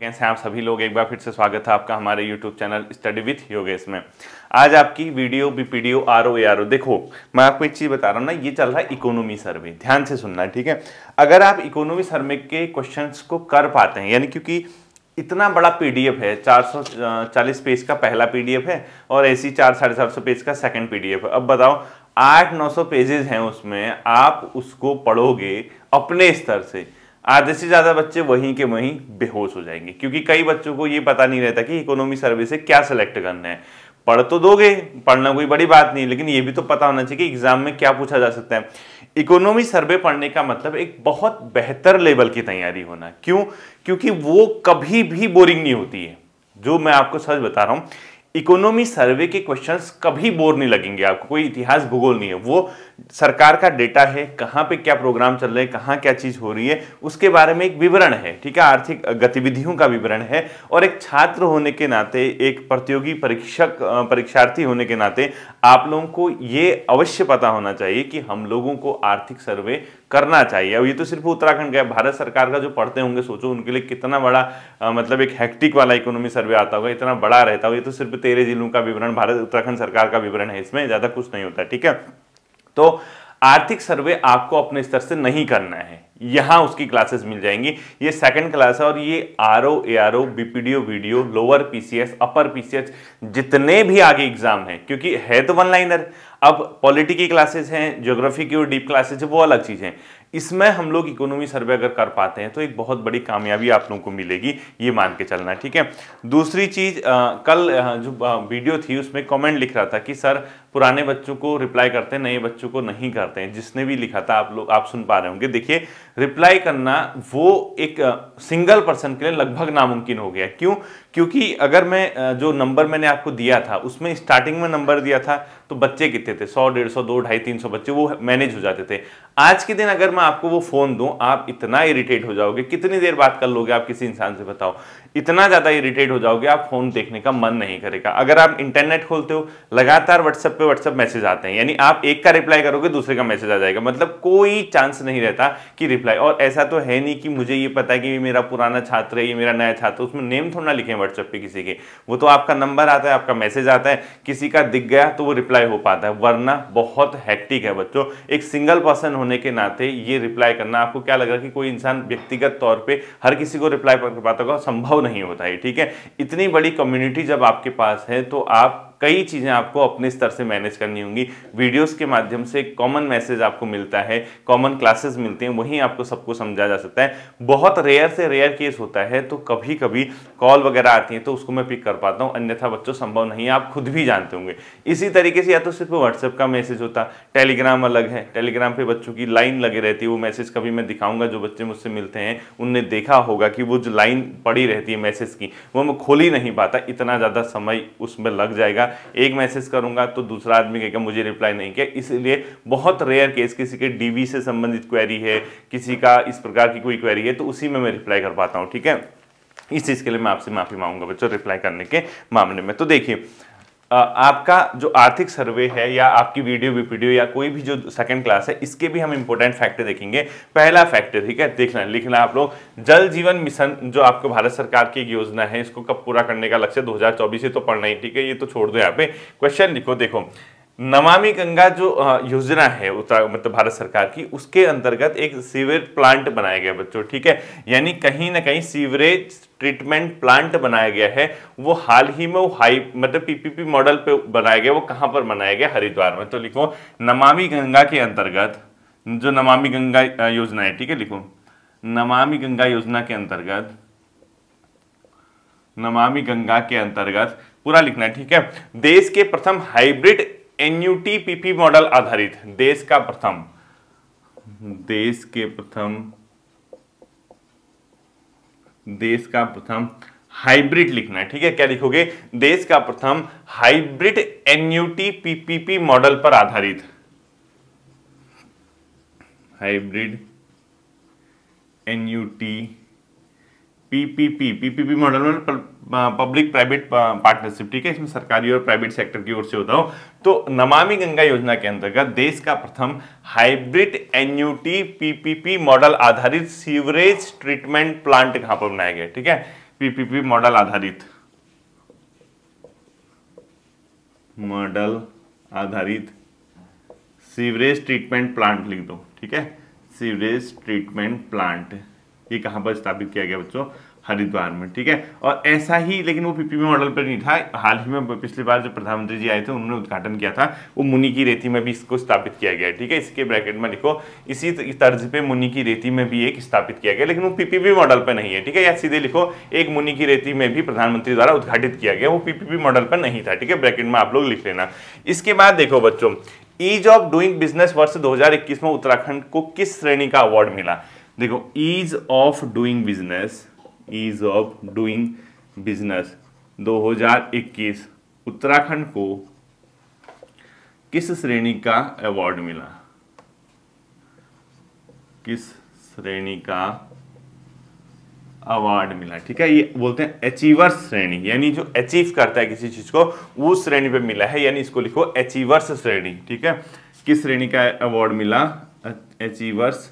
कैसे हैं आप सभी लोग। एक बार फिर से स्वागत है आपका हमारे YouTube channel study with Yogesh में। आज आपकी वीडियो बीपीडीओ आरओ एआरओ। देखो मैं आपको एक चीज बता रहा हूँ ना, ये चल रहा है इकोनॉमी सर्वे, ध्यान से सुनना ठीक है। अगर आप इकोनॉमी सर्वे के क्वेश्चंस को कर पाते हैं, यानी क्योंकि इतना बड़ा पीडीएफ है, 440 पेज का पहला पीडीएफ है और ऐसी 400-450 पेज का सेकंड पीडीएफ है। अब बताओ 800-900 पेजेस हैं उसमें, आप उसको पढ़ोगे अपने स्तर से, आधे से ज्यादा बच्चे वहीं के वहीं बेहोश हो जाएंगे, क्योंकि कई बच्चों को ये पता नहीं रहता कि इकोनॉमी सर्वे से क्या सिलेक्ट करना है। पढ़ तो दोगे, पढ़ना कोई बड़ी बात नहीं, लेकिन ये भी तो पता होना चाहिए कि एग्जाम में क्या पूछा जा सकता है। इकोनॉमी सर्वे पढ़ने का मतलब एक बहुत बेहतर लेवल की तैयारी होना। क्यों? क्योंकि वो कभी भी बोरिंग नहीं होती है। जो मैं आपको सच बता रहा हूं, इकोनॉमी सर्वे के क्वेश्चंस कभी बोर नहीं लगेंगे आपको। कोई इतिहास भूगोल नहीं है, वो सरकार का डेटा है, कहां पे क्या प्रोग्राम चल रहे हैं, कहां क्या चीज हो रही है, उसके बारे में एक विवरण है, ठीक है, आर्थिक गतिविधियों का विवरण है। और एक छात्र होने के नाते, एक प्रतियोगी परीक्षार्थी होने के नाते आप लोगों को ये अवश्य पता होना चाहिए कि हम लोगों को आर्थिक सर्वे करना चाहिए। अब ये तो सिर्फ उत्तराखंड का, भारत सरकार का जो पढ़ते होंगे सोचो उनके लिए कितना बड़ा मतलब एक हेक्टिक वाला इकोनॉमी सर्वे आता होगा, इतना बड़ा रहता होगा। ये तो सिर्फ 13 जिलों का विवरण, भारत उत्तराखंड सरकार का विवरण है, इसमें ज्यादा कुछ नहीं होता, ठीक है। तो आर्थिक सर्वे आपको अपने स्तर से नहीं करना है, यहां उसकी क्लासेस मिल जाएंगी। ये सेकंड क्लास है और ये RO ARO BPDO VDO, lower PCS, upper PCS, जितने भी आगे एग्जाम हैं, क्योंकि है तो वन लाइनर। अब पॉलिटी की क्लासेस हैं, ज्योग्राफी की और डीप क्लासेस है, वो अलग चीज है। इसमें हम लोग इकोनॉमी सर्वे अगर कर पाते हैं तो एक बहुत बड़ी कामयाबी आप लोगों को मिलेगी, ये मान के चलना, ठीक है। दूसरी चीज, कल जो वीडियो थी उसमें कमेंट लिख रहा था कि सर पुराने बच्चों को रिप्लाई करते हैं, नए बच्चों को नहीं करते हैं। जिसने भी लिखा था आप सुन पा रहे होंगे। देखिए रिप्लाई करना वो एक सिंगल पर्सन के लिए लगभग नामुमकिन हो गया। क्यों? क्योंकि अगर मैं जो नंबर मैंने आपको दिया था उसमें स्टार्टिंग में नंबर दिया था तो बच्चे कितने थे, 100, 150, 200, 250, 300 बच्चे, वो मैनेज हो जाते थे। आज के दिन अगर मैं आपको वो फोन दूं, आप इतना इरिटेट हो जाओगे, कितनी देर बात कर लोगे आप किसी इंसान से, बताओ। इतना ज्यादा इरिटेट हो जाओगे, आप फोन देखने का मन नहीं करेगा। अगर आप इंटरनेट खोलते हो, लगातार व्हाट्सएप मैसेज आते हैं, यानी आप एक का रिप्लाई करोगे दूसरे का मैसेज आ जाएगा, मतलब कोई चांस नहीं रहता कि रिप्लाई। और ऐसा तो है नहीं कि मुझे ये पता है कि ये मेरा पुराना छात्र है, ये मेरा नया छात्र, उसमें नेम थोड़ा ना लिखे व्हाट्सएप पे किसी के, वो तो आपका नंबर आता है, आपका मैसेज आता है, किसी का दिख गया तो वो रिप्लाई हो पाता है, वरना बहुत हेक्टिक है बच्चों। एक सिंगल पर्सन होने के नाते ये रिप्लाई करना, आपको क्या लग रहा है कि कोई इंसान व्यक्तिगत तौर पे हर किसी को रिप्लाई कर पाता होगा, संभव नहीं होता है, ठीक है। इतनी बड़ी कम्युनिटी जब आपके पास है तो आप कई चीजें आपको अपने स्तर से मैनेज करनी होंगी। वीडियोस के माध्यम से कॉमन मैसेज आपको मिलता है, कॉमन क्लासेस मिलती हैं, वहीं आपको सबको समझा जा सकता है। बहुत रेयर से रेयर केस होता है तो कभी कभी कॉल वगैरह आती है तो उसको मैं पिक कर पाता हूं, अन्यथा बच्चों संभव नहीं है, आप खुद भी जानते होंगे। इसी तरीके से या तो सिर्फ व्हाट्सएप का मैसेज होता, टेलीग्राम अलग है, टेलीग्राम पे बच्चों की लाइन लगी रहती है, वो मैसेज कभी मैं दिखाऊंगा, जो बच्चे मुझसे मिलते हैं उनने देखा होगा कि वो जो लाइन पड़ी रहती है मैसेज की, वो मैं खोल ही नहीं पाता, इतना ज्यादा समय उसमें लग जाएगा। एक मैसेज करूंगा तो दूसरा आदमी कहेगा मुझे रिप्लाई नहीं किया, इसलिए बहुत रेयर केस, किसी के डीबी से संबंधित क्वेरी है, किसी का इस प्रकार की कोई क्वेरी है, तो उसी में मैं रिप्लाई कर पाता हूं, ठीक है। इस चीज के लिए मैं आपसे माफी मांगूंगा बच्चों रिप्लाई करने के मामले में। तो देखिए आपका जो आर्थिक सर्वे है या आपकी वीडियो या कोई भी जो सेकंड क्लास है, इसके भी हम इंपॉर्टेंट फैक्टर देखेंगे। पहला फैक्टर, ठीक है, देखना लिखना आप लोग, जल जीवन मिशन जो आपको भारत सरकार की एक योजना है, इसको कब पूरा करने का लक्ष्य 2024 से तो पढ़ना ही, ठीक है, ये तो छोड़ दो। यहाँ पे क्वेश्चन लिखो, देखो नमामि गंगा जो योजना है मतलब भारत सरकार की, उसके अंतर्गत एक सीवेज प्लांट बनाया गया बच्चों, ठीक है, यानी कहीं ना कहीं सीवरेज ट्रीटमेंट प्लांट बनाया गया है। वो हाल ही में वो मतलब पीपीपी मॉडल पे बनाया गया। वो कहां पर बनाया गया? हरिद्वार में। तो लिखो नमामि गंगा के अंतर्गत, जो नमामि गंगा योजना है, ठीक है, लिखो नमामि गंगा योजना के अंतर्गत, नमामि गंगा के अंतर्गत पूरा लिखना है, ठीक है। देश के प्रथम हाइब्रिड एनयूटी पीपी मॉडल आधारित, देश का प्रथम हाइब्रिड लिखना है, ठीक है। क्या लिखोगे? देश का प्रथम हाइब्रिड एनयूटी पीपीपी मॉडल पर आधारित, हाइब्रिड एनयूटी पीपीपी मॉडल में पब्लिक प्राइवेट पार्टनरशिप, ठीक है, इसमें सरकारी और प्राइवेट सेक्टर की ओर से होता हो। तो नमामि गंगा योजना के अंतर्गत देश का प्रथम हाइब्रिड एनयूटी पीपीपी मॉडल आधारित सीवरेज ट्रीटमेंट प्लांट कहां पर बनाया गया, ठीक है। पीपीपी मॉडल आधारित सीवरेज ट्रीटमेंट प्लांट लिख दो, ठीक है। सीवरेज ट्रीटमेंट प्लांट ये कहाँ पर स्थापित किया गया बच्चों? हरिद्वार में, ठीक है। और ऐसा ही, लेकिन वो पीपीपी मॉडल पर नहीं था, हाल ही में पिछली बार जो प्रधानमंत्री जी आए थे उन्होंने उद्घाटन किया था, वो मुनि की रेती में भी इसको स्थापित किया गया है, ठीक है। इसके ब्रैकेट में लिखो, इसी तर्ज पे मुनि की रेती में भी एक स्थापित किया गया, लेकिन वो पीपीपी मॉडल पर नहीं है, ठीक है। या सीधे लिखो, एक मुनि की रेती में भी प्रधानमंत्री द्वारा उद्घाटित किया गया, वो पीपीपी मॉडल पर नहीं था, ठीक है। ब्रैकेट में आप लोग लिख लेना। इसके बाद देखो बच्चों, ईज ऑफ डूइंग बिजनेस वर्ष 2021 में उत्तराखंड को किस श्रेणी का अवार्ड मिला? देखो, ease of doing business 2021 Uttarakhand को किस श्रेणी का अवार्ड मिला? किस श्रेणी का अवार्ड मिला, ठीक है। ये बोलते हैं अचीवर्स श्रेणी, यानी जो अचीव करता है किसी चीज को उस श्रेणी पे मिला है, यानी इसको लिखो अचीवर्स श्रेणी, ठीक है। किस श्रेणी का अवार्ड मिला? अचीवर्स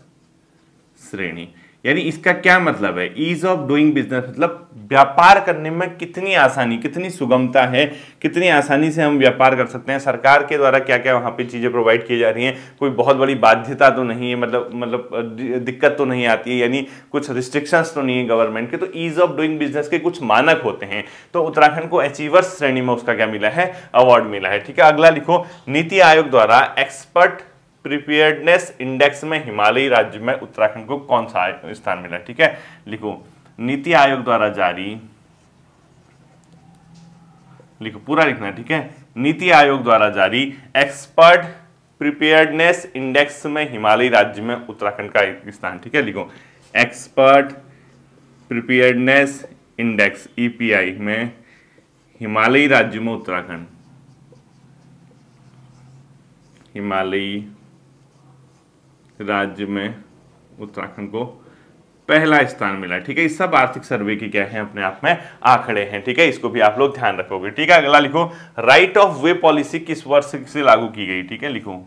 श्रेणी। यानी इसका क्या मतलब है? ईज ऑफ डूइंग बिजनेस मतलब व्यापार करने में कितनी आसानी, कितनी सुगमता है, कितनी आसानी से हम व्यापार कर सकते हैं, सरकार के द्वारा क्या क्या वहां पे चीजें प्रोवाइड की जा रही हैं, कोई बहुत बड़ी बाध्यता तो नहीं है, मतलब दिक्कत तो नहीं आती है, यानी कुछ रिस्ट्रिक्शंस तो नहीं है गवर्नमेंट के। तो ईज ऑफ डूइंग बिजनेस के कुछ मानक होते हैं, तो उत्तराखंड को अचीवर्स श्रेणी में उसका क्या मिला है? अवार्ड मिला है, ठीक है। अगला लिखो, नीति आयोग द्वारा एक्सपर्ट प्रिपेयर्डनेस इंडेक्स में हिमालयी राज्य में उत्तराखंड को कौन सा स्थान मिला, ठीक है। लिखो, नीति आयोग द्वारा जारी, लिखो पूरा लिखना, ठीक है। नीति आयोग द्वारा जारी एक्सपर्ट प्रिपेयर्डनेस इंडेक्स में हिमालयी राज्य में उत्तराखंड का एक स्थान, ठीक है। लिखो, एक्सपर्ट प्रिपेयर्डनेस इंडेक्स ईपीआई में हिमालयी राज्य में उत्तराखंड, हिमालयी राज्य में उत्तराखंड को पहला स्थान मिला, ठीक है। इस सब आर्थिक सर्वे की क्या है? अपने आप में आंकड़े हैं, ठीक है। इसको भी आप लोग ध्यान रखोगे, ठीक है। अगला लिखो, राइट ऑफ वे पॉलिसी किस वर्ष से लागू की गई, ठीक है। लिखो,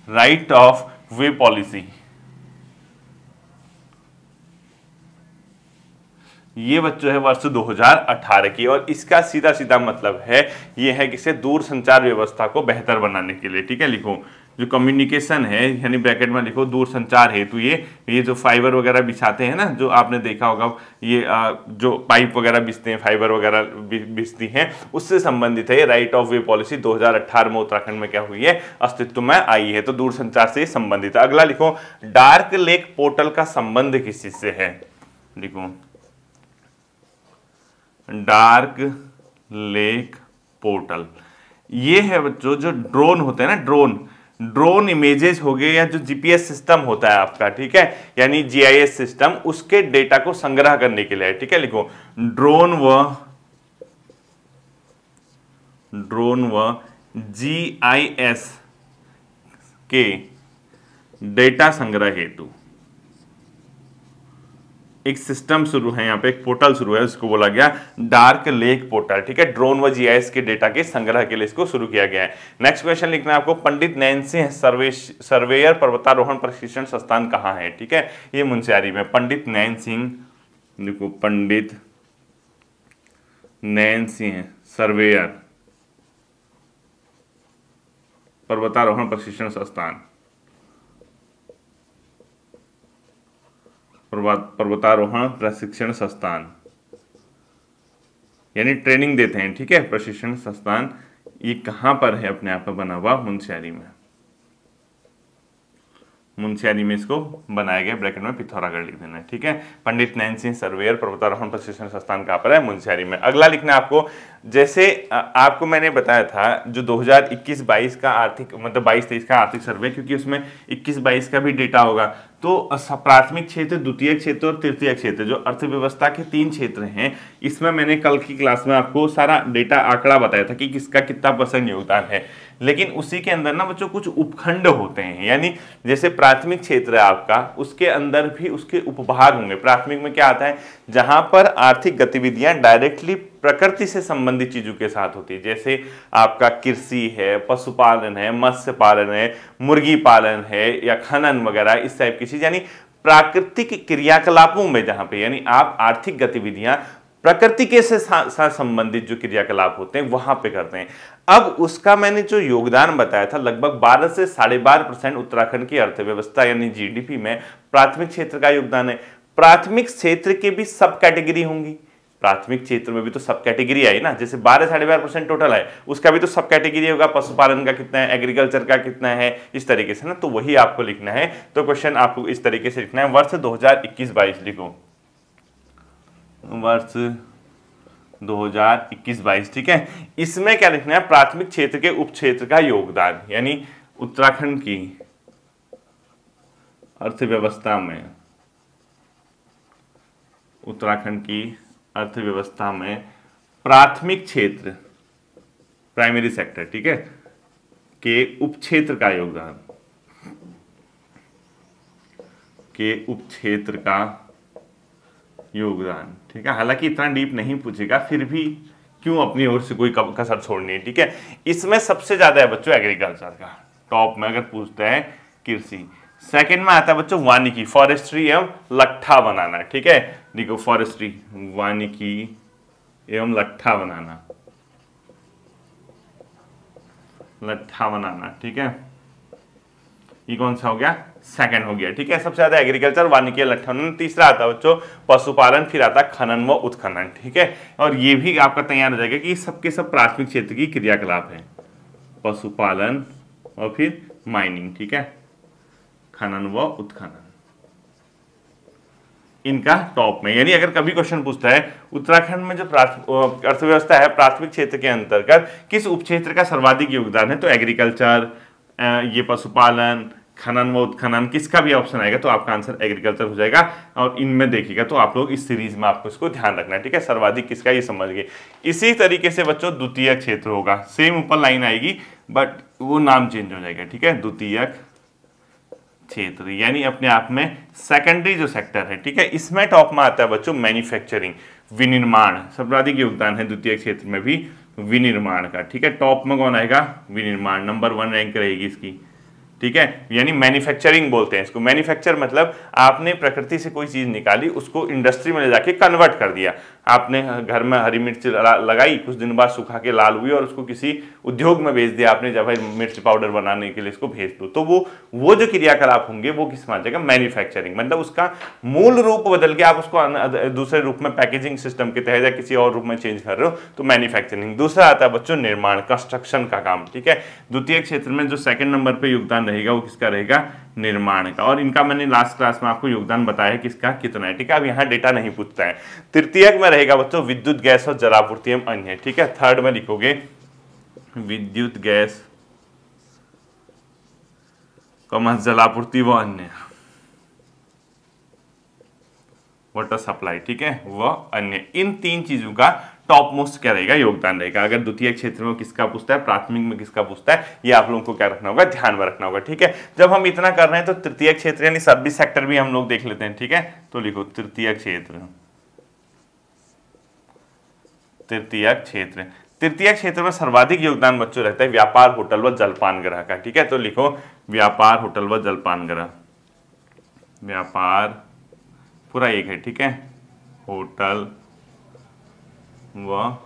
राइट ऑफ वे पॉलिसी, ये बच्चों है वर्ष 2018 की, और इसका सीधा सीधा मतलब है ये है किसे? दूर संचार व्यवस्था को बेहतर बनाने के लिए, ठीक है। लिखो, जो कम्युनिकेशन है, यानी ब्रैकेट में लिखो दूर संचार हेतु ये जो फाइबर वगैरह बिछाते हैं ना, जो आपने देखा होगा, ये जो पाइप वगैरह बिछते हैं, फाइबर वगैरह बिछती हैं, उससे संबंधित है। राइट ऑफ वे पॉलिसी 2018 में उत्तराखंड में क्या हुई है? अस्तित्व में आई है, तो दूर संचार से संबंधित है। अगला लिखो, डार्क लेक पोर्टल का संबंध किस चीज से है? लिखो, डार्क लेक पोर्टल, ये है बच्चों जो ड्रोन होते हैं ना, ड्रोन इमेजेस हो गए, या जो जीपीएस सिस्टम होता है आपका, ठीक है, यानी जीआईएस सिस्टम, उसके डेटा को संग्रह करने के लिए, ठीक है। लिखो, ड्रोन व जीआईएस के डेटा संग्रह हेतु एक सिस्टम शुरू है, यहाँ पे एक पोर्टल शुरू है, उसको बोला गया डार्क लेक पोर्टल, ठीक है। ड्रोन व जीआईएस के डेटा के संग्रह के लिए इसको शुरू किया गया है। नेक्स्ट क्वेश्चन लिखना है आपको, पंडित नैन सिंह सर्वेयर पर्वतारोहण प्रशिक्षण संस्थान कहाँ है, ठीक है। ये मुंशियारी में। पंडित नैन सिंह, देखो, पंडित नैन सिंह सर्वेयर पर्वतारोहण प्रशिक्षण संस्थान, पर्वतारोहण प्रशिक्षण संस्थान, यानी ट्रेनिंग देते हैं, ठीक है, प्रशिक्षण संस्थान। ये कहां पर है? अपने आप में बना हुआ मुंशियारी में, मुंशियारी में इसको बनाया गया, ब्रैकेट में पिथौरागढ़ लिख देना है, ठीक है। पंडित नैन सिंह सर्वेयर पर्वतारोहण प्रशिक्षण संस्थान कहां पर है? मुंशियारी में। अगला लिखना है आपको, जैसे आपको मैंने बताया था जो 2021-22 का आर्थिक, मतलब 22-23 का आर्थिक सर्वे, क्योंकि उसमें 21-22 का भी डेटा होगा, तो प्राथमिक क्षेत्र, द्वितीय क्षेत्र और तृतीय क्षेत्र, जो अर्थव्यवस्था के 3 क्षेत्र हैं, इसमें मैंने कल की क्लास में आपको सारा डेटा आंकड़ा बताया था कि किसका कितना % योगदान है। लेकिन उसी के अंदर ना बच्चों कुछ उपखंड होते हैं, यानी जैसे प्राथमिक क्षेत्र है आपका, उसके अंदर भी उसके उपभाग होंगे। प्राथमिक में क्या आता है? जहां पर आर्थिक गतिविधियां डायरेक्टली प्रकृति से संबंधित चीजों के साथ होती है, जैसे आपका कृषि है, पशुपालन है, मत्स्य पालन है, मुर्गी पालन है, या खनन वगैरह, इस टाइप की चीज, यानी प्राकृतिक क्रियाकलापों में, जहां पे यानी आप आर्थिक गतिविधियां प्रकृति के से साथ संबंधित जो क्रियाकलाप होते हैं वहां पे करते हैं। अब उसका मैंने जो योगदान बताया था लगभग 12 से 12.5% उत्तराखंड की अर्थव्यवस्था यानी जीडीपी में प्राथमिक क्षेत्र का योगदान है। प्राथमिक क्षेत्र के भी सब कैटेगरी होंगी, प्राथमिक क्षेत्र में भी तो सब कैटेगरी आई ना, जैसे 12-12.5% टोटल है, उसका भी तो सब कैटेगरी होगा, पशुपालन का कितना है, एग्रीकल्चर का कितना है, इस तरीके से ना, तो वही आपको लिखना है। तो क्वेश्चन आपको इस तरीके से लिखना है, वर्ष 2021-22 लिखो, वर्ष 2021-22, ठीक है। इसमें क्या लिखना है, प्राथमिक क्षेत्र के उप क्षेत्र का योगदान, यानी उत्तराखंड की अर्थव्यवस्था में, उत्तराखंड की अर्थव्यवस्था में प्राथमिक क्षेत्र, प्राइमरी सेक्टर, ठीक है, के उप क्षेत्र का योगदान, के उप क्षेत्र का योगदान, ठीक है। हालांकि इतना डीप नहीं पूछेगा, फिर भी क्यों अपनी ओर से कोई कसर छोड़नी है, ठीक है। इसमें सबसे ज्यादा है बच्चों एग्रीकल्चर का, टॉप में अगर पूछते हैं कृषि, सेकंड में आता है बच्चों वानिकी, फॉरेस्ट्री एवं लट्ठा बनाना, ठीक है। देखो फॉरेस्ट्री, वानिकी एवं लट्ठा बनाना, लट्ठा बनाना, ठीक है। ये कौन सा हो गया, सेकंड हो गया, ठीक है। सबसे ज्यादा एग्रीकल्चर, वानिकी, लट्ठा बनाना। तीसरा आता है बच्चों पशुपालन, फिर आता है खनन व उत्खनन, ठीक है। और ये भी आपका तैयार हो जाएगा कि सबके सब प्राथमिक क्षेत्र की क्रियाकलाप है, पशुपालन और फिर माइनिंग, ठीक है, खनन व उत्खनन, इनका टॉप में। यानी अगर कभी क्वेश्चन पूछता है उत्तराखंड में जो अर्थव्यवस्था है प्राथमिक क्षेत्र के अंतर्गत किस उपक्षेत्र का सर्वाधिक योगदान है, तो एग्रीकल्चर, ये पशुपालन, खनन व उत्खनन, किसका भी ऑप्शन आएगा तो आपका आंसर एग्रीकल्चर हो जाएगा। और इनमें देखिएगा तो आप लोग इस सीरीज में आपको इसको ध्यान रखना है, ठीक है, सर्वाधिक किसका ये समझ गए। इसी तरीके से बच्चों द्वितीयक क्षेत्र होगा, सेम ऊपर लाइन आएगी बट वो नाम चेंज हो जाएगा, ठीक है, द्वितीयक क्षेत्र, यानी अपने आप में सेकेंडरी जो सेक्टर है, ठीक है। इसमें टॉप में आता है बच्चों मैन्युफैक्चरिंग, विनिर्माण, सर्वाधिक योगदान है द्वितीय क्षेत्र में भी विनिर्माण का, ठीक है। टॉप में कौन आएगा, विनिर्माण, नंबर 1 रैंक रहेगी इसकी, ठीक है। यानी मैन्युफैक्चरिंग बोलते हैं इसको। मैन्युफैक्चर मतलब आपने प्रकृति से कोई चीज निकाली, उसको इंडस्ट्री में ले जाके कन्वर्ट कर दिया। आपने घर में हरी मिर्च लगाई, कुछ दिन बाद सुखा के लाल हुई और उसको किसी उद्योग में भेज दिया आपने, जब मिर्च पाउडर बनाने के लिए इसको भेज दो, तो वो जो क्रियाकलाप होंगे वो किस में आ जाएगा, मैन्युफैक्चरिंग। मतलब उसका मूल रूप बदल के आप उसको दूसरे रूप में पैकेजिंग सिस्टम के तहत या किसी और रूप में चेंज कर रहे हो तो मैन्युफैक्चरिंग। दूसरा आता है बच्चों निर्माण, कंस्ट्रक्शन का काम, ठीक है। द्वितीय क्षेत्र में जो सेकंड नंबर पे योगदान रहेगा वो किसका रहेगा, निर्माण का। और इनका मैंने लास्ट क्लास में आपको योगदान बताया है किसका कितना है, ठीक है। अब यहाँ डेटा नहीं पूछता है। तृतीयक में रहेगा बच्चों विद्युत गैस और जलापूर्ति एवं अन्य, ठीक है। थर्ड में लिखोगे विद्युत गैस, जलापूर्ति व अन्य, वाटर सप्लाई, ठीक है, व अन्य। इन तीन चीजों का टॉप मोस्ट क्या रहेगा, योगदान रहेगा। अगर द्वितीय क्षेत्र में किसका पूछता है, प्राथमिक में किसका पूछता है, ये आप लोगों को क्या रखना होगा, ध्यान में रखना होगा, ठीक है। जब हम इतना कर रहे हैं तो तृतीय क्षेत्र यानी सर्विस सेक्टर भी हम लोग देख लेते हैं, ठीक है। तो लिखो तृतीय क्षेत्र, तृतीय क्षेत्र। तृतीय क्षेत्र में सर्वाधिक योगदान बच्चों रहता है व्यापार, होटल व जलपान गृह का, ठीक है। तो लिखो व्यापार, होटल व जलपान गृह, व्यापार पूरा एक है, ठीक है, होटल व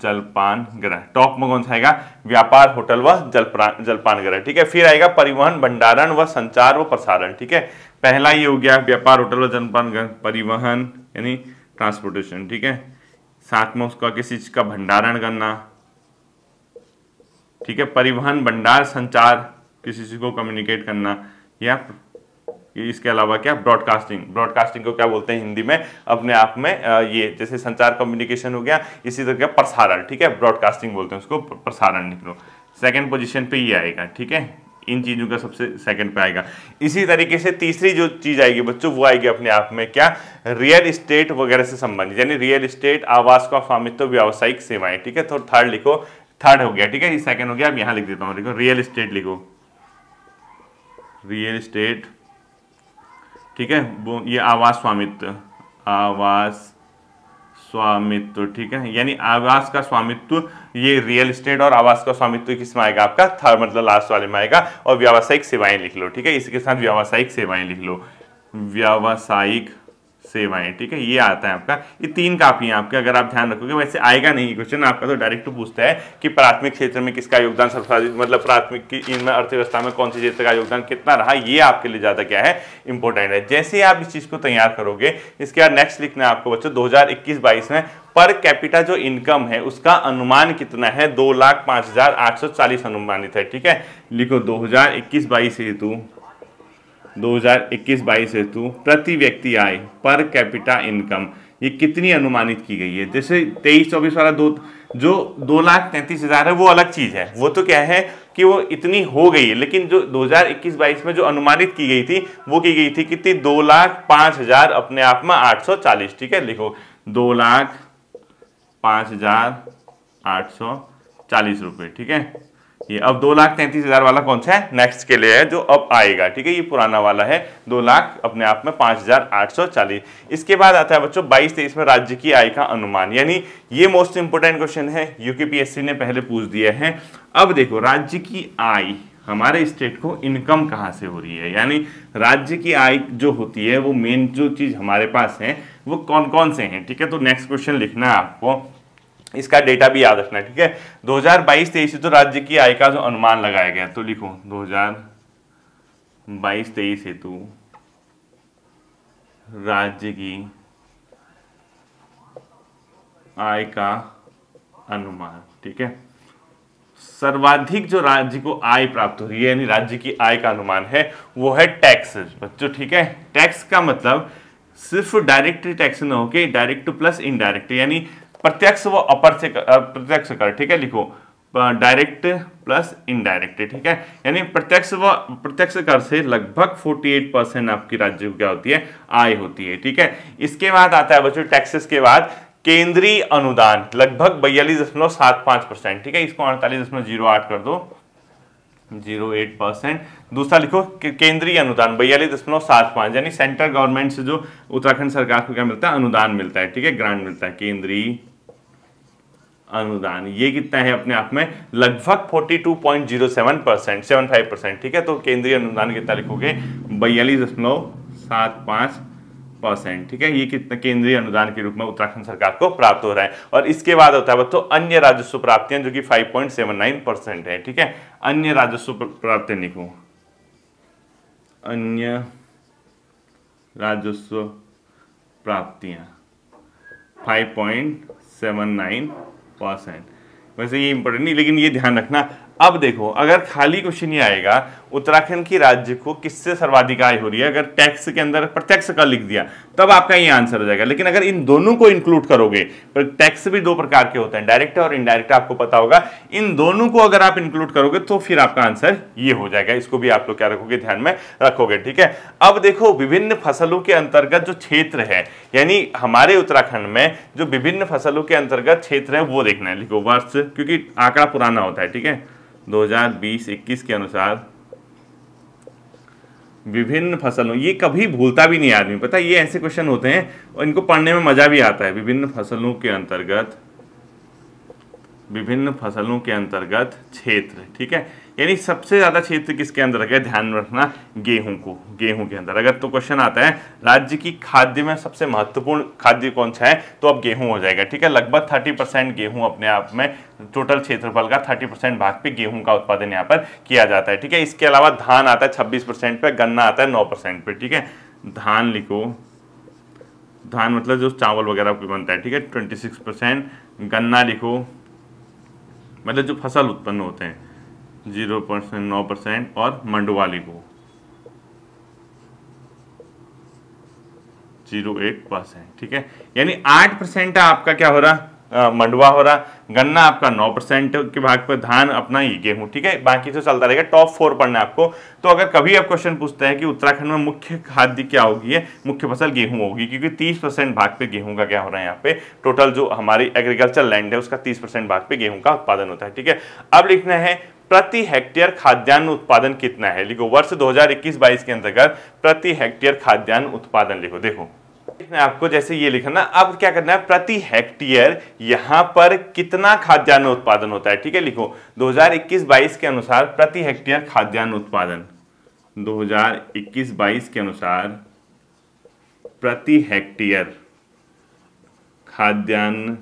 जलपान गृह। टॉप में कौन सा आएगा, व्यापार, होटल व जलपान गृह, ठीक है। फिर आएगा परिवहन, भंडारण व संचार व प्रसारण, ठीक है। पहला ये हो गया व्यापार, होटल व जलपान गृह, परिवहन यानी ट्रांसपोर्टेशन, ठीक है। साथ में उसका किसी चीज का भंडारण करना, ठीक है, परिवहन, भंडार, संचार, किसी चीज को कम्युनिकेट करना, या इसके अलावा क्या, ब्रॉडकास्टिंग। ब्रॉडकास्टिंग को क्या बोलते हैं हिंदी में, अपने आप में ये जैसे संचार कम्युनिकेशन हो गया, इसी तरह का प्रसारण, ठीक है, ब्रॉडकास्टिंग बोलते हैं उसको, प्रसारण लिख लो। सेकंड पोजीशन पे ये आएगा, ठीक है, इन चीजों का सबसे सेकंड पे आएगा। इसी तरीके से तीसरी जो चीज आएगी बच्चों वो आएगी अपने आप में क्या, रियल एस्टेट वगैरह से संबंधित, यानी रियल एस्टेट, आवास का स्वामित्व, व्यावसायिक सेवाएं, ठीक है। तो थर्ड लिखो, थर्ड हो गया, ठीक है, ये सेकंड हो गया। अब यहाँ लिख देता हूँ, लिखो रियल एस्टेट, लिखो रियल एस्टेट, ठीक है। वो ये आवास स्वामित्व, आवास स्वामित्व, ठीक है, यानी आवास का स्वामित्व ये रियल एस्टेट और आवास का स्वामित्व किसमें आएगा आपका थर्ड मतलब लास्ट वाले में आएगा। और व्यावसायिक सेवाएं लिख लो, ठीक है, इसके साथ व्यावसायिक सेवाएं लिख लो, व्यावसायिक सेवाएं, ठीक है, ये आता है आपका। ये 3 काफी है आपके, अगर आप ध्यान रखोगे। वैसे आएगा नहीं क्वेश्चन आपका, तो डायरेक्ट पूछता है कि प्राथमिक क्षेत्र में किसका योगदान सर्वाधिक, मतलब प्राथमिक की इनमें अर्थव्यवस्था में कौन सी क्षेत्र का योगदान कितना रहा, ये आपके लिए ज्यादा क्या है इंपॉर्टेंट है। जैसे ही आप इस चीज को तैयार करोगे, इसके बाद नेक्स्ट लिखना है आपको बच्चों 2021-22 में पर कैपिटा जो इनकम है उसका अनुमान कितना है, 2,05,840 अनुमानित है, ठीक है। लिखो 2021-22 हेतु 2021-22 हेतु प्रति व्यक्ति आय पर कैपिटा इनकम ये कितनी अनुमानित की गई है। जैसे 23-24 वाला जो 2,33,000 है वो अलग चीज है, वो तो क्या है कि वो इतनी हो गई है, लेकिन जो 2021-22 में जो अनुमानित की गई थी वो की गई थी कितनी, 2,05,000 अपने आप में 840, ठीक है। लिखो 2,05,840 रुपए, ठीक है। ये अब 2,33,000 वाला कौन सा है, नेक्स्ट के लिए है जो अब आएगा, ठीक है। ये पुराना वाला है 2 लाख अपने आप में 5,840। इसके बाद आता है बच्चों 22-23 में राज्य की आय का अनुमान, यानी ये मोस्ट इंपोर्टेंट क्वेश्चन है, यूपीपीएससी ने पहले पूछ दिया है। अब देखो राज्य की आय, हमारे स्टेट को इनकम कहाँ से हो रही है, यानी राज्य की आय जो होती है वो मेन जो चीज हमारे पास है वो कौन कौन से हैं, ठीक है। तो नेक्स्ट क्वेश्चन लिखना है आपको, इसका डेटा भी याद रखना है, ठीक है। 2022-23 तो राज्य की आय का जो अनुमान लगाया गया, तो लिखो 2022-23 हेतु राज्य की आय का अनुमान, ठीक है। सर्वाधिक जो राज्य को आय प्राप्त हो रही है, यानी राज्य की आय का अनुमान है, वो है टैक्स बच्चों, ठीक है। टैक्स का मतलब सिर्फ डायरेक्ट टैक्स न होके डायरेक्ट प्लस इनडायरेक्ट, यानी प्रत्यक्ष व अप्रत्यक्ष कर, ठीक है। लिखो डायरेक्ट प्लस इनडायरेक्ट, ठीक है, यानी प्रत्यक्ष व प्रत्यक्ष कर से लगभग 48% आपकी राज्य को क्या होती है, आय होती है, ठीक है। इसके बाद आता है बच्चों टैक्सेस के बाद केंद्रीय अनुदान लगभग 42.75%, ठीक है। इसको 48.08 कर दो, 0.8%। दूसरा लिखो केंद्रीय अनुदान 42.75, यानी सेंट्रल गवर्नमेंट से जो उत्तराखंड सरकार को क्या मिलता है, अनुदान मिलता है, ठीक है, ग्रांट मिलता है। केंद्रीय अनुदान ये कितना है अपने आप में, लगभग 42.07%, 75%, ठीक है। तो केंद्रीय अनुदान कितना लिखोगे, 42.75%, ठीक है। ये कितना केंद्रीय अनुदान के रूप में उत्तराखंड सरकार को प्राप्त हो रहा है। और इसके बाद होता है तो अन्य राजस्व प्राप्तियां जो कि 5.79% है, ठीक है। अन्य राजस्व प्राप्तियां लिखो, अन्य राजस्व प्राप्तियां 5.79%। वैसे ये इंपॉर्टेंट नहीं, लेकिन ये ध्यान रखना। अब देखो अगर खाली क्वेश्चन ये आएगा उत्तराखंड की राज्य को किससे सर्वाधिक आय हो रही है, अगर टैक्स के अंदर प्रत्यक्ष कर लिख दिया तब आपका ये आंसर हो जाएगा। लेकिन अगर इन दोनों को इंक्लूड करोगे, पर टैक्स भी 2 प्रकार के होते हैं, डायरेक्ट और इनडायरेक्ट, आपको पता होगा। इन दोनों को अगर आप इंक्लूड करोगे तो फिर आपका आंसर ये हो जाएगा। इसको भी आप लोग क्या रखोगे, ध्यान में रखोगे, ठीक है। अब देखो विभिन्न फसलों के अंतर्गत जो क्षेत्र है, यानी हमारे उत्तराखंड में जो विभिन्न फसलों के अंतर्गत क्षेत्र है वो देखना है। लिखो वर्ष, क्योंकि आंकड़ा पुराना होता है, ठीक है। 2020-21 के अनुसार विभिन्न फसलों, ये कभी भूलता भी नहीं आदमी, पता है, ये ऐसे क्वेश्चन होते हैं और इनको पढ़ने में मजा भी आता है। विभिन्न फसलों के अंतर्गत क्षेत्र, ठीक है, यानी सबसे ज्यादा क्षेत्र किसके अंदर है, ध्यान रखना, गेहूं के अंदर। अगर तो क्वेश्चन आता है राज्य की खाद्य में सबसे महत्वपूर्ण खाद्य कौन सा है, तो अब गेहूं हो जाएगा, ठीक है। लगभग 30% गेहूं अपने आप में टोटल क्षेत्रफल का 30% भाग पे गेहूं का उत्पादन यहाँ पर किया जाता है, ठीक है। इसके अलावा धान आता है 26% पे, गन्ना आता है 9% पे, ठीक है। धान लिखो, धान मतलब जो चावल वगैरह बनता है, ठीक है, 26%। गन्ना लिखो, मतलब जो फसल उत्पन्न होते हैं 0%, 9%। और मंडुवा लिखो 0.8%, ठीक है। यानी 8% आपका क्या हो रहा, मंडुवा हो रहा, गन्ना आपका 9% के भाग पर, धान अपना ही गेहूं, ठीक है। बाकी तो चलता रहेगा। टॉप 4 पढ़ना है आपको। तो अगर कभी आप क्वेश्चन पूछते हैं कि उत्तराखंड में मुख्य खाद्य क्या होगी, है मुख्य फसल गेहूं होगी, क्योंकि 30% भाग पे गेहूं का क्या हो रहा है यहाँ पे, टोटल जो हमारी एग्रीकल्चर लैंड है उसका 30% भाग पे गेहूं का उत्पादन होता है, ठीक है। अब लिखना है प्रति हेक्टेयर खाद्यान्न उत्पादन कितना है। लिखो वर्ष 2021-22 के अंतर्गत प्रति हेक्टेयर खाद्यान्न उत्पादन लिखो। देखो आपको जैसे ये लिखना, अब क्या करना है, प्रति हेक्टेयर यहां पर कितना खाद्यान्न उत्पादन होता है, ठीक है। लिखो 2021-22 के अनुसार प्रति हेक्टेयर खाद्यान्न उत्पादन, 2021-22 के अनुसार प्रति हेक्टेयर खाद्यान्न।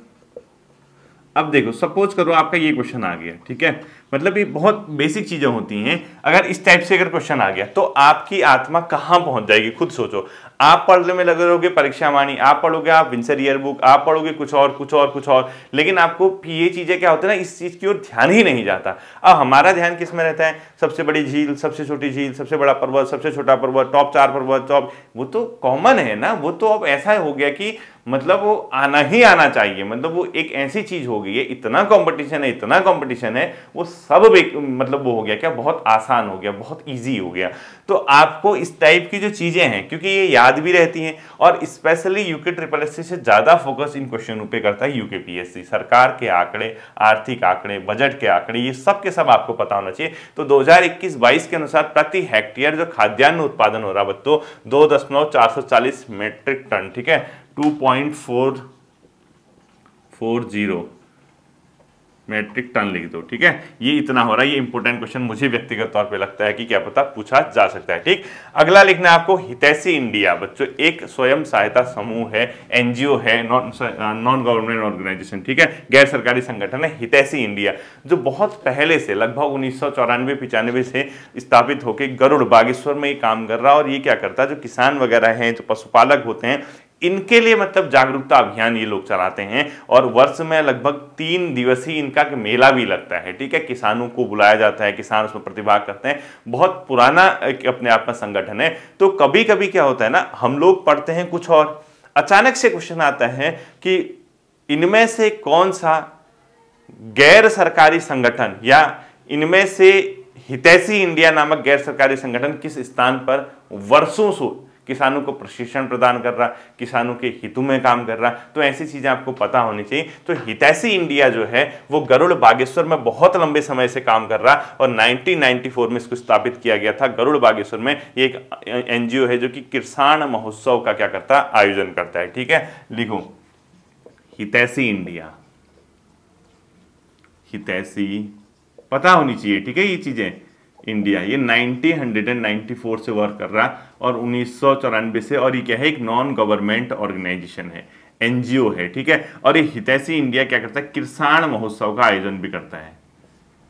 अब देखो सपोज करो आपका ये क्वेश्चन आ गया, ठीक है, मतलब ये बहुत बेसिक चीजें होती हैं। अगर इस टाइप से अगर क्वेश्चन आ गया तो आपकी आत्मा कहां पहुंच जाएगी, खुद सोचो। आप पढ़ने में लगे रहोगे परीक्षा वाणी, आप पढ़ोगे आप विंसर ईयर बुक, आप पढ़ोगे कुछ और कुछ और कुछ और, लेकिन आपको ये चीजें क्या होता है ना, इस चीज की ओर ध्यान ही नहीं जाता। अब हमारा ध्यान किस में रहता है, सबसे बड़ी झील, सबसे छोटी झील, सबसे बड़ा पर्वत, सबसे छोटा पर्वत, टॉप 4 पर्वत, टॉप, वो तो कॉमन है ना, वो तो अब ऐसा हो गया कि मतलब वो आना ही आना चाहिए, मतलब वो एक ऐसी चीज हो गई है, इतना कंपटीशन है, इतना कंपटीशन है, वो सब मतलब वो हो गया क्या, बहुत आसान हो गया, बहुत इजी हो गया। तो आपको इस टाइप की जो चीजें हैं, क्योंकि ये याद भी रहती हैं, और स्पेशली यूके SSS से ज्यादा फोकस इन क्वेश्चनों पे करता है यूके PSC। सरकार के आंकड़े, आर्थिक आंकड़े, बजट के आंकड़े, ये सब के सब आपको पता होना चाहिए। तो 2021-22 के अनुसार प्रति हेक्टेयर जो खाद्यान्न उत्पादन हो रहा है बच्चों, 2.440 मेट्रिक टन, ठीक है, 2.440 मेट्रिक टन लिख दो, ठीक है, ये इतना हो रहा है। ये इंपॉर्टेंट क्वेश्चन मुझे व्यक्तिगत तौर पे लगता है कि क्या पता पूछा जा सकता है, ठीक। अगला लिखना है आपको हितैषी इंडिया। बच्चों एक स्वयं सहायता समूह है, एनजीओ है, नॉन गवर्नमेंट ऑर्गेनाइजेशन, ठीक है, गैर सरकारी संगठन है हितैषी इंडिया, जो बहुत पहले से लगभग 1994-95 से स्थापित होकर गरुड़ बागेश्वर में ये काम कर रहा है। और ये क्या करता है, जो किसान वगैरह हैं, जो पशुपालक होते हैं, इनके लिए मतलब जागरूकता अभियान ये लोग चलाते हैं। और वर्ष में लगभग 3 दिवसीय इनका मेला भी लगता है, ठीक है, किसानों को बुलाया जाता है, किसान उसमें प्रतिभाग करते हैं। बहुत पुराना अपने आप में संगठन है। तो कभी कभी क्या होता है ना, हम लोग पढ़ते हैं कुछ और, अचानक से क्वेश्चन आता है कि इनमें से कौन सा गैर सरकारी संगठन या इनमें से हितैषी इंडिया नामक गैर सरकारी संगठन किस स्थान पर वर्षों से किसानों को प्रशिक्षण प्रदान कर रहा, किसानों के हितों में काम कर रहा। तो ऐसी चीजें आपको पता होनी चाहिए। तो हितैषी इंडिया जो है वो गरुड़ बागेश्वर में बहुत लंबे समय से काम कर रहा, और 1994 में इसको स्थापित किया गया था गरुड़ बागेश्वर में। ये एक एनजीओ है जो कि किसान महोत्सव का क्या करता है, आयोजन करता है, ठीक है। लिखो हितैषी इंडिया, हितैषी पता होनी चाहिए, ठीक है, ये चीजें इंडिया। ये 1994 से वर्क कर रहा और 1994 से, और ये क्या है, एक नॉन गवर्नमेंट ऑर्गेनाइजेशन है, एनजीओ है, ठीक है। और ये हितैषी इंडिया क्या करता है, किसान महोत्सव का आयोजन भी करता है,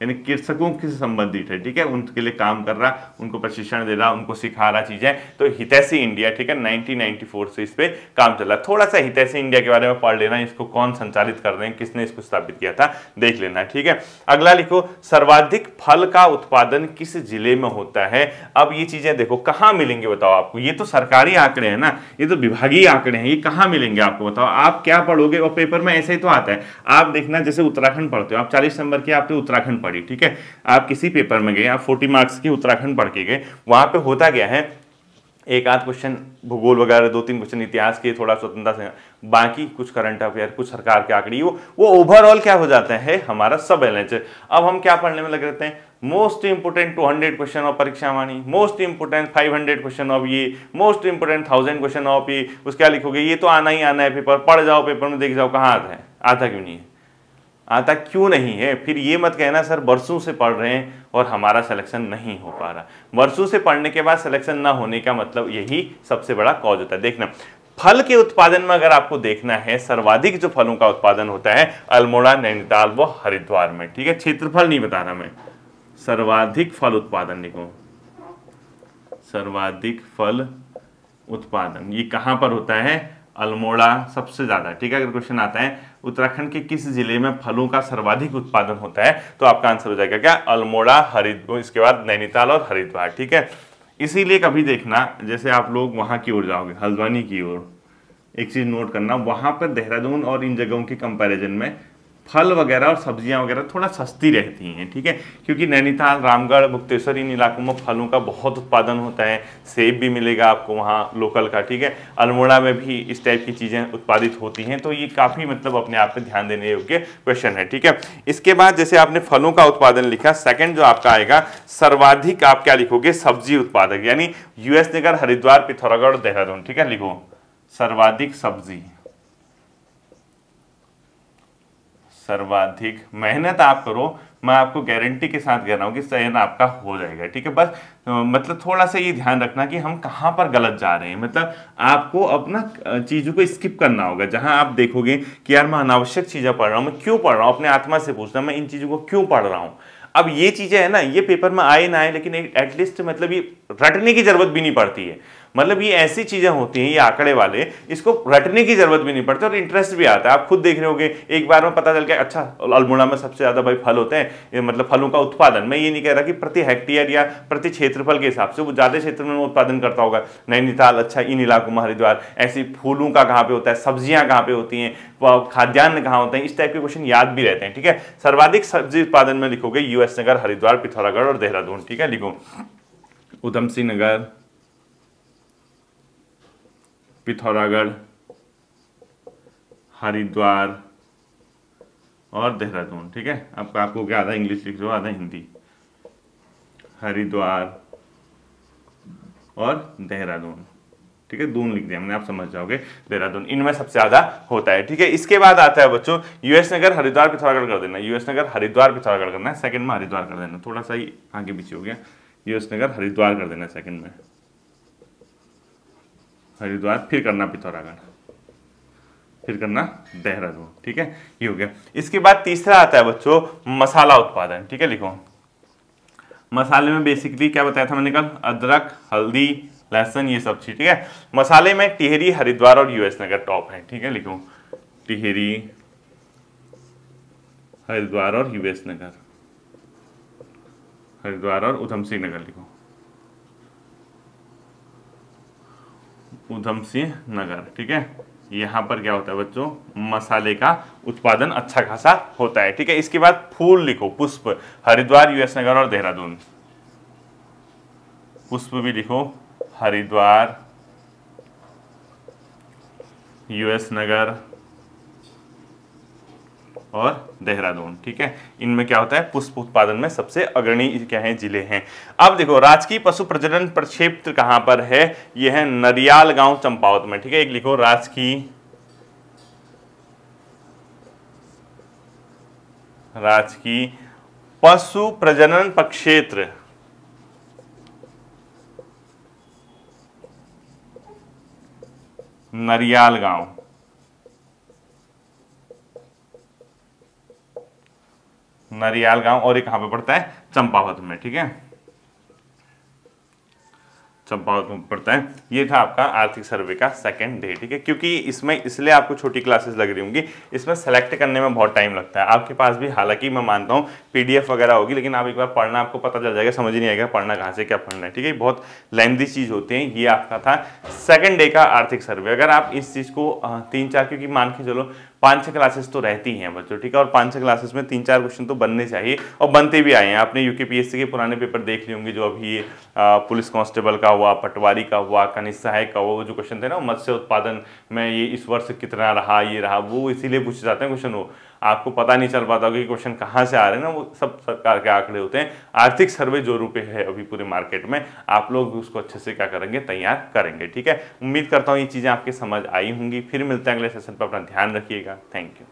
यानी कृषकों से संबंधित है, ठीक है, उनके लिए काम कर रहा, उनको प्रशिक्षण दे रहा, उनको सिखा रहा चीजें। तो हितैषी इंडिया, ठीक है, 1994 से इस पे काम चल रहा है। थोड़ा सा हितैषी इंडिया के बारे में पढ़ लेना, इसको कौन संचालित कर रहे हैं, किसने इसको स्थापित किया था, देख लेना, ठीक है। अगला लिखो सर्वाधिक फल का उत्पादन किस जिले में होता है। अब ये चीजें देखो कहाँ मिलेंगे बताओ आपको, ये तो सरकारी आंकड़े हैं ना, ये तो विभागीय आंकड़े हैं, ये कहाँ मिलेंगे आपको बताओ। आप क्या पढ़ोगे, और पेपर में ऐसे ही तो आता है, आप देखना जैसे उत्तराखंड पढ़ते हो आप, 40 नंबर की आपने उत्तराखंड पढ़ी, ठीक है, आप किसी पेपर में गए, आप 40 मार्क्स की उत्तराखंड पढ़ के गए, वहां पे होता क्या है, एक आध क्वेश्चन भूगोल वगैरह, 2-3 क्वेश्चन इतिहास के, थोड़ा स्वतंत्रता से, बाकी कुछ करंट अफेयर, कुछ सरकार के आंकड़े, वो ओवरऑल क्या हो जाता है हमारा सब बैलेंस। अब हम क्या पढ़ने में लगे रहते हैं, मोस्ट इंपोर्टेंट 200 क्वेश्चन ऑफ परीक्षा वाणी, मोस्ट इंपोर्टेंट 500 क्वेश्चन ऑफ ये, मोस्ट इंपोर्टेंट 1000 क्वेश्चन ऑफ ये, उसके क्या लिखोगे, ये तो आना ही आना है पेपर, पढ़ जाओ पेपर में देख जाओ कहाँ आता है, आता क्यों नहीं है, आता क्यों नहीं है। फिर ये मत कहना सर वर्षों से पढ़ रहे हैं और हमारा सिलेक्शन नहीं हो पा रहा। वर्षों से पढ़ने के बाद सिलेक्शन ना होने का मतलब यही सबसे बड़ा कॉज होता है। देखना फल के उत्पादन में अगर आपको देखना है, सर्वाधिक जो फलों का उत्पादन होता है अल्मोड़ा, नैनीताल व हरिद्वार में, ठीक है, क्षेत्रफल नहीं बता रहा मैं, सर्वाधिक फल उत्पादन लिखो, सर्वाधिक फल उत्पादन ये कहां पर होता है, अल्मोड़ा सबसे ज्यादा, ठीक है। अगर क्वेश्चन आता है उत्तराखंड के किस जिले में फलों का सर्वाधिक उत्पादन होता है, तो आपका आंसर हो जाएगा क्या, अल्मोड़ा, हरिद्वार, इसके बाद नैनीताल और हरिद्वार, ठीक है। इसीलिए कभी देखना जैसे आप लोग वहां की ओर जाओगे, हल्द्वानी की ओर, एक चीज नोट करना, वहां पर देहरादून और इन जगहों के कंपैरिजन में फल वगैरह और सब्जियां वगैरह थोड़ा सस्ती रहती हैं, ठीक है, क्योंकि नैनीताल, रामगढ़, मुक्तेश्वर इन इलाकों में फलों का बहुत उत्पादन होता है, सेब भी मिलेगा आपको वहाँ लोकल का, ठीक है। अल्मोड़ा में भी इस टाइप की चीज़ें उत्पादित होती हैं। तो ये काफ़ी मतलब अपने आप पे ध्यान देने योग्य क्वेश्चन है, ठीक है। इसके बाद जैसे आपने फलों का उत्पादन लिखा, सेकेंड जो आपका आएगा सर्वाधिक, आप क्या लिखोगे, सब्जी उत्पादक, यानी US नगर, हरिद्वार, पिथौरागढ़, देहरादून, ठीक है। लिखो सर्वाधिक सब्जी, सर्वाधिक मेहनत आप करो, मैं आपको गारंटी के साथ कह रहा हूं कि चयन आपका हो जाएगा, ठीक है। बस मतलब थोड़ा सा ये ध्यान रखना कि हम कहां पर गलत जा रहे हैं, मतलब आपको अपना चीजों को स्किप करना होगा। जहां आप देखोगे कि यार मैं अनावश्यक चीजें पढ़ रहा हूं, मैं क्यों पढ़ रहा हूं, अपने आत्मा से पूछना मैं इन चीजों को क्यों पढ़ रहा हूं। अब ये चीजें है ना, ये पेपर में आए ना आए, लेकिन एटलीस्ट मतलब ये रटने की जरूरत भी नहीं पड़ती है। मतलब ये ऐसी चीजें होती हैं, ये आंकड़े वाले, इसको रटने की जरूरत भी नहीं पड़ती और इंटरेस्ट भी आता है। आप खुद देख रहे होगे, एक बार में पता चल गया अच्छा अल्मोड़ा में सबसे ज्यादा भाई फल होते हैं, ये मतलब फलों का उत्पादन, मैं ये नहीं कह रहा कि प्रति हेक्टेयर या प्रति क्षेत्रफल के हिसाब से, वो ज्यादा क्षेत्र में उत्पादन करता होगा, नैनीताल, अच्छा इन इलाकों में हरिद्वार, ऐसी फूलों का कहाँ पे होता है, सब्जियां कहाँ पे होती हैं, खाद्यान्न कहाँ होते हैं, इस टाइप के क्वेश्चन याद भी रहते हैं, ठीक है। सर्वाधिक सब्जी उत्पादन में लिखोगे यूएस नगर, हरिद्वार, पिथौरागढ़ और देहरादून, ठीक है। लिखो उधम सिंह नगर, पिथौरागढ़, हरिद्वार और देहरादून, ठीक है। अब आपको क्या आधा इंग्लिश लिख दो, आधा हिंदी, हरिद्वार और देहरादून, ठीक है। दून लिख दिया मैंने, आप समझ जाओगे, देहरादून, इनमें सबसे ज्यादा होता है, ठीक है। इसके बाद आता है बच्चों यूएस नगर, हरिद्वार, पिथौरागढ़ कर देना, यूएस नगर, हरिद्वार, पिथौरागढ़ करना है, सेकंड में हरिद्वार कर देना, थोड़ा सा ही आगे पीछे हो गया, यूएस नगर, हरिद्वार कर देना सेकंड में, हरिद्वार, फिर करना पिथौरागढ़, फिर करना देहरादून, ठीक है। ये हो गया। इसके बाद तीसरा आता है बच्चों मसाला उत्पादन, ठीक है। लिखो मसाले में बेसिकली क्या बताया था मैंने कल, अदरक, हल्दी, लहसुन, ये सब चीज, ठीक है। मसाले में टिहरी, हरिद्वार और यूएस नगर टॉप है, ठीक है। लिखो टिहरी, हरिद्वार और यूएस नगर, हरिद्वार और उधम सिंह नगर, लिखो उधम सिंह नगर, ठीक है। यहां पर क्या होता है बच्चों, मसाले का उत्पादन अच्छा खासा होता है, ठीक है। इसके बाद फूल लिखो, पुष्प, हरिद्वार, यूएस नगर और देहरादून, पुष्प भी लिखो, हरिद्वार, यूएस नगर और देहरादून, ठीक है। इनमें क्या होता है, पुष्प उत्पादन में सबसे अग्रणी क्या है, जिले हैं। अब देखो राजकीय पशु प्रजनन प्रक्षेत्र कहां पर है, यह है नरियाल गांव, चंपावत में, ठीक है। एक लिखो राजकीय पशु प्रजनन प्रक्षेत्र, नरियाल गांव, नरियाल गांव, और ये कहां पे पड़ता है, चंपावत में, ठीक है, चंपावत में पड़ता है। ये था आपका आर्थिक सर्वे का सेकंड डे, ठीक है। क्योंकि इसमें इसलिए आपको छोटी क्लासेस लग रही होंगी, इसमें सेलेक्ट करने में बहुत टाइम लगता है। आपके पास भी हालांकि मैं मानता हूँ पीडीएफ वगैरह होगी, लेकिन आप एक बार पढ़ना, आपको पता चल जाएगा, समझ नहीं आएगा पढ़ना कहाँ से क्या पढ़ना है, ठीक है। बहुत लेंथी चीज होती है। ये आपका था सेकंड डे का आर्थिक सर्वे। अगर आप इस चीज को 3-4, क्योंकि मान के चलो 5-6 क्लासेस तो रहती हैं बच्चों, ठीक है, और 5-6 क्लासेस में 3-4 क्वेश्चन तो बनने चाहिए, और बनते भी आए हैं। आपने यूकेपीएससी के पुराने पेपर देख लिए होंगे, जो अभी पुलिस कांस्टेबल का हुआ, पटवारी का हुआ, खनिज सहायक का हुआ, वो जो क्वेश्चन थे ना, मत्स्य उत्पादन में ये इस वर्ष कितना रहा, ये रहा, वो इसीलिए पूछे जाते हैं क्वेश्चन। वो आपको पता नहीं चल पाता कि क्वेश्चन कहाँ से आ रहे हैं ना, वो सब सरकार के आंकड़े होते हैं। आर्थिक सर्वे जो रुपए है अभी पूरे मार्केट में, आप लोग उसको अच्छे से क्या करेंगे, तैयार करेंगे, ठीक है। उम्मीद करता हूँ ये चीज़ें आपके समझ आई होंगी। फिर मिलते हैं अगले सेशन पर, अपना ध्यान रखिएगा। Thank you.